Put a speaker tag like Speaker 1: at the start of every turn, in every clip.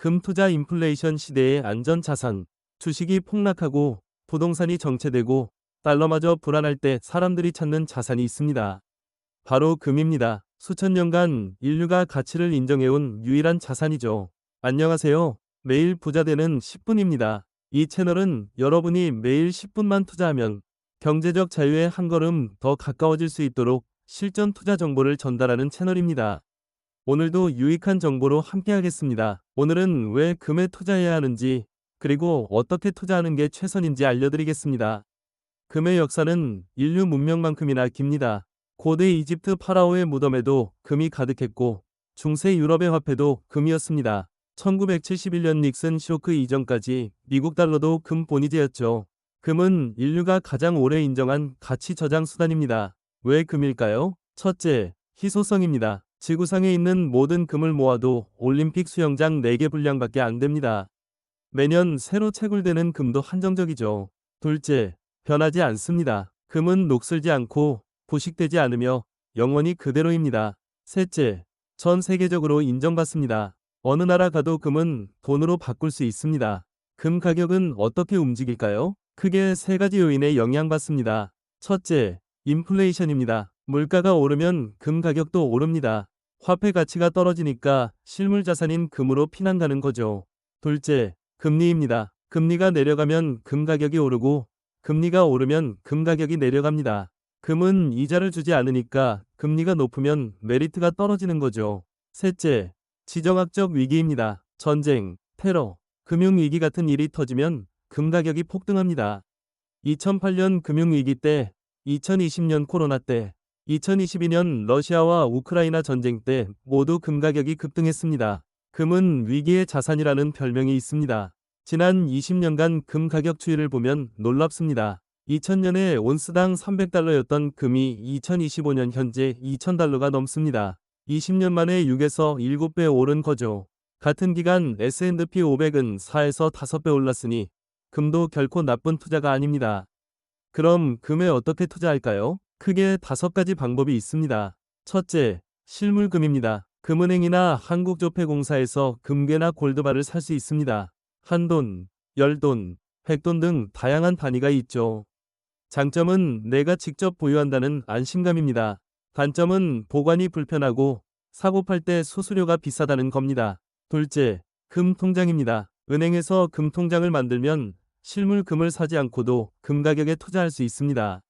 Speaker 1: 금 투자 인플레이션 시대의 안전자산. 주식이 폭락하고 부동산이 정체되고 달러마저 불안할 때 사람들이 찾는 자산이 있습니다. 바로 금입니다. 수천 년간 인류가 가치를 인정해온 유일한 자산이죠. 안녕하세요. 매일 부자 되는 10분입니다. 이 채널은 여러분이 매일 10분만 투자하면 경제적 자유에 한 걸음 더 가까워질 수 있도록 실전 투자 정보를 전달하는 채널입니다. 오늘도 유익한 정보로 함께하겠습니다. 오늘은 왜 금에 투자해야 하는지, 그리고 어떻게 투자하는 게 최선인지 알려드리겠습니다. 금의 역사는 인류 문명만큼이나 깁니다. 고대 이집트 파라오의 무덤에도 금이 가득했고, 중세 유럽의 화폐도 금이었습니다. 1971년 닉슨 쇼크 이전까지 미국 달러도 금 본위제였죠. 금은 인류가 가장 오래 인정한 가치 저장 수단입니다. 왜 금일까요? 첫째, 희소성입니다. 지구상에 있는 모든 금을 모아도 올림픽 수영장 4개 분량밖에 안 됩니다. 매년 새로 채굴되는 금도 한정적이죠. 둘째, 변하지 않습니다. 금은 녹슬지 않고 부식되지 않으며 영원히 그대로입니다. 셋째, 전 세계적으로 인정받습니다. 어느 나라 가도 금은 돈으로 바꿀 수 있습니다. 금 가격은 어떻게 움직일까요? 크게 세 가지 요인에 영향받습니다. 첫째, 인플레이션입니다. 물가가 오르면 금 가격도 오릅니다. 화폐 가치가 떨어지니까 실물 자산인 금으로 피난 가는 거죠. 둘째, 금리입니다. 금리가 내려가면 금 가격이 오르고 금리가 오르면 금 가격이 내려갑니다. 금은 이자를 주지 않으니까 금리가 높으면 메리트가 떨어지는 거죠. 셋째, 지정학적 위기입니다. 전쟁, 테러, 금융위기 같은 일이 터지면 금 가격이 폭등합니다. 2008년 금융위기 때, 2020년 코로나 때, 2022년 러시아와 우크라이나 전쟁 때 모두 금 가격이 급등했습니다. 금은 위기의 자산이라는 별명이 있습니다. 지난 20년간 금 가격 추이를 보면 놀랍습니다. 2000년에 온스당 300달러였던 금이 2025년 현재 2000달러가 넘습니다. 20년 만에 6에서 7배 오른 거죠. 같은 기간 S&P 500은 4에서 5배 올랐으니 금도 결코 나쁜 투자가 아닙니다. 그럼 금에 어떻게 투자할까요? 크게 5가지 방법이 있습니다. 첫째, 실물금입니다. 금은행이나 한국조폐공사에서 금괴나 골드바를 살 수 있습니다. 한돈, 열돈, 백돈 등 다양한 단위가 있죠. 장점은 내가 직접 보유한다는 안심감입니다. 단점은 보관이 불편하고 사고 팔 때 수수료가 비싸다는 겁니다. 둘째, 금 통장입니다. 은행에서 금 통장을 만들면 실물 금을 사지 않고도 금 가격에 투자할 수 있습니다.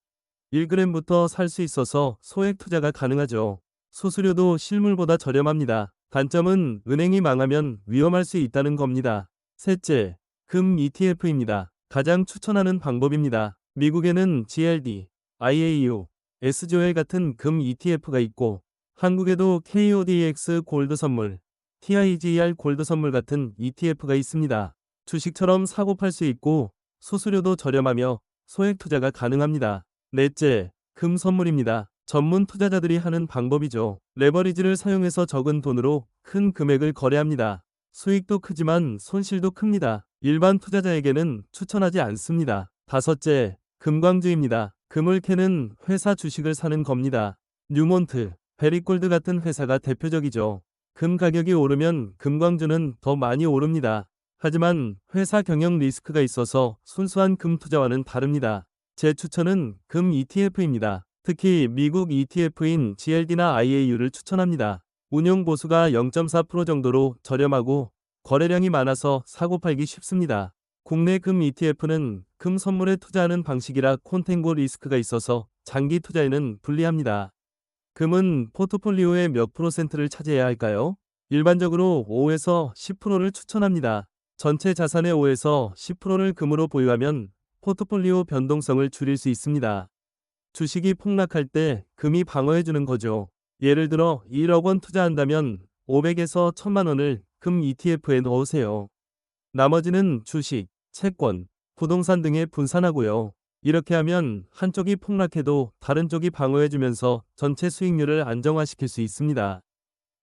Speaker 1: 1g부터 살 수 있어서 소액 투자가 가능하죠. 수수료도 실물보다 저렴합니다. 단점은 은행이 망하면 위험할 수 있다는 겁니다. 셋째, 금 ETF입니다. 가장 추천하는 방법입니다. 미국에는 GLD, IAU, SJOL 같은 금 ETF가 있고 한국에도 KODX 골드 선물, TIGR 골드 선물 같은 ETF가 있습니다. 주식처럼 사고 팔 수 있고 수수료도 저렴하며 소액 투자가 가능합니다. 넷째, 금 선물입니다. 전문 투자자들이 하는 방법이죠. 레버리지를 사용해서 적은 돈으로 큰 금액을 거래합니다. 수익도 크지만 손실도 큽니다. 일반 투자자에게는 추천하지 않습니다. 다섯째, 금광주입니다. 금을 캐는 회사 주식을 사는 겁니다. 뉴몬트, 베리골드 같은 회사가 대표적이죠. 금 가격이 오르면 금광주는 더 많이 오릅니다. 하지만 회사 경영 리스크가 있어서 순수한 금 투자와는 다릅니다. 제 추천은 금 ETF입니다. 특히 미국 ETF인 GLD나 IAU를 추천합니다. 운용 보수가 0.4% 정도로 저렴하고 거래량이 많아서 사고 팔기 쉽습니다. 국내 금 ETF는 금 선물에 투자하는 방식이라 콘텐고 리스크가 있어서 장기 투자에는 불리합니다. 금은 포트폴리오의 몇 %를 차지해야 할까요? 일반적으로 5에서 10%를 추천합니다. 전체 자산의 5에서 10%를 금으로 보유하면 포트폴리오 변동성을 줄일 수 있습니다. 주식이 폭락할 때 금이 방어해주는 거죠. 예를 들어 1억 원 투자한다면 500에서 1000만 원을 금 ETF에 넣으세요. 나머지는 주식, 채권, 부동산 등에 분산하고요. 이렇게 하면 한쪽이 폭락해도 다른 쪽이 방어해주면서 전체 수익률을 안정화시킬 수 있습니다.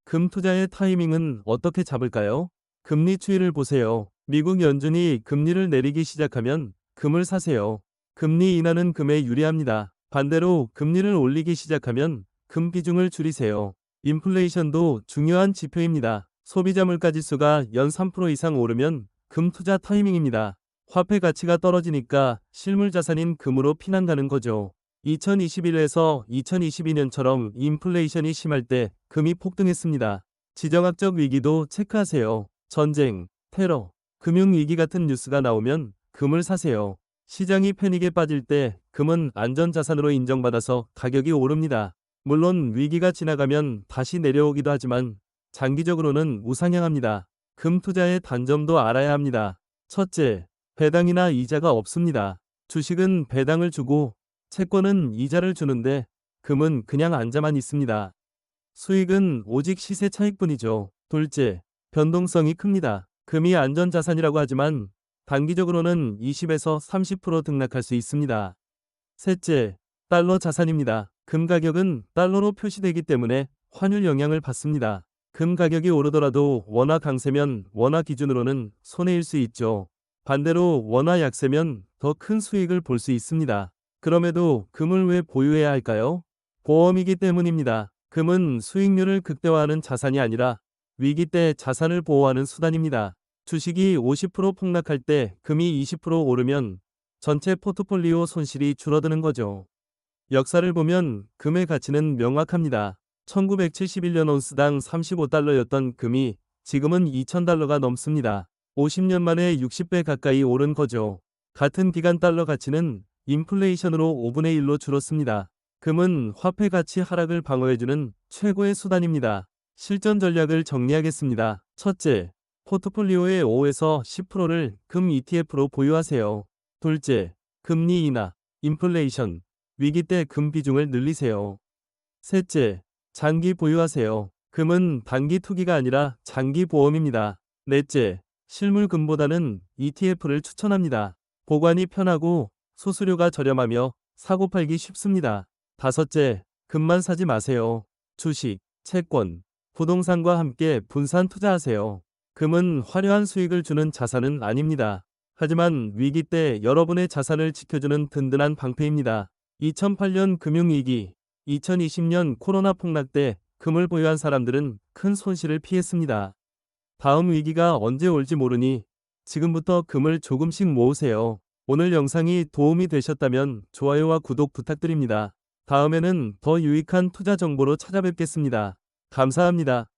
Speaker 1: 금 투자의 타이밍은 어떻게 잡을까요? 금리 추이를 보세요. 미국 연준이 금리를 내리기 시작하면 금을 사세요. 금리 인하는 금에 유리합니다. 반대로 금리를 올리기 시작하면 금 비중을 줄이세요. 인플레이션도 중요한 지표입니다. 소비자 물가지수가 연 3% 이상 오르면 금 투자 타이밍입니다. 화폐 가치가 떨어지니까 실물 자산인 금으로 피난 가는 거죠. 2021에서 2022년처럼 인플레이션이 심할 때 금이 폭등했습니다. 지정학적 위기도 체크하세요. 전쟁, 테러, 금융위기 같은 뉴스가 나오면 금을 사세요. 시장이 패닉에 빠질 때 금은 안전자산으로 인정받아서 가격이 오릅니다. 물론 위기가 지나가면 다시 내려오기도 하지만 장기적으로는 우상향합니다. 금 투자의 단점도 알아야 합니다. 첫째, 배당이나 이자가 없습니다. 주식은 배당을 주고 채권은 이자를 주는데 금은 그냥 앉아만 있습니다. 수익은 오직 시세 차익뿐이죠. 둘째, 변동성이 큽니다. 금이 안전자산이라고 하지만 단기적으로는 20에서 30% 등락할 수 있습니다. 셋째, 달러 자산입니다. 금 가격은 달러로 표시되기 때문에 환율 영향을 받습니다. 금 가격이 오르더라도 원화 강세면 원화 기준으로는 손해일 수 있죠. 반대로 원화 약세면 더 큰 수익을 볼 수 있습니다. 그럼에도 금을 왜 보유해야 할까요? 보험이기 때문입니다. 금은 수익률을 극대화하는 자산이 아니라 위기 때 자산을 보호하는 수단입니다. 주식이 50% 폭락할 때 금이 20% 오르면 전체 포트폴리오 손실이 줄어드는 거죠. 역사를 보면 금의 가치는 명확합니다. 1971년 온스당 35달러였던 금이 지금은 2000달러가 넘습니다. 50년 만에 60배 가까이 오른 거죠. 같은 기간 달러 가치는 인플레이션으로 5분의 1로 줄었습니다. 금은 화폐 가치 하락을 방어해주는 최고의 수단입니다. 실전 전략을 정리하겠습니다. 첫째, 포트폴리오의 5에서 10%를 금 ETF로 보유하세요. 둘째, 금리 인하, 인플레이션, 위기 때 금 비중을 늘리세요. 셋째, 장기 보유하세요. 금은 단기 투기가 아니라 장기 보험입니다. 넷째, 실물 금보다는 ETF를 추천합니다. 보관이 편하고 수수료가 저렴하며 사고 팔기 쉽습니다. 다섯째, 금만 사지 마세요. 주식, 채권, 부동산과 함께 분산 투자하세요. 금은 화려한 수익을 주는 자산은 아닙니다. 하지만 위기 때 여러분의 자산을 지켜주는 든든한 방패입니다. 2008년 금융위기, 2020년 코로나 폭락 때 금을 보유한 사람들은 큰 손실을 피했습니다. 다음 위기가 언제 올지 모르니 지금부터 금을 조금씩 모으세요. 오늘 영상이 도움이 되셨다면 좋아요와 구독 부탁드립니다. 다음에는 더 유익한 투자 정보로 찾아뵙겠습니다. 감사합니다.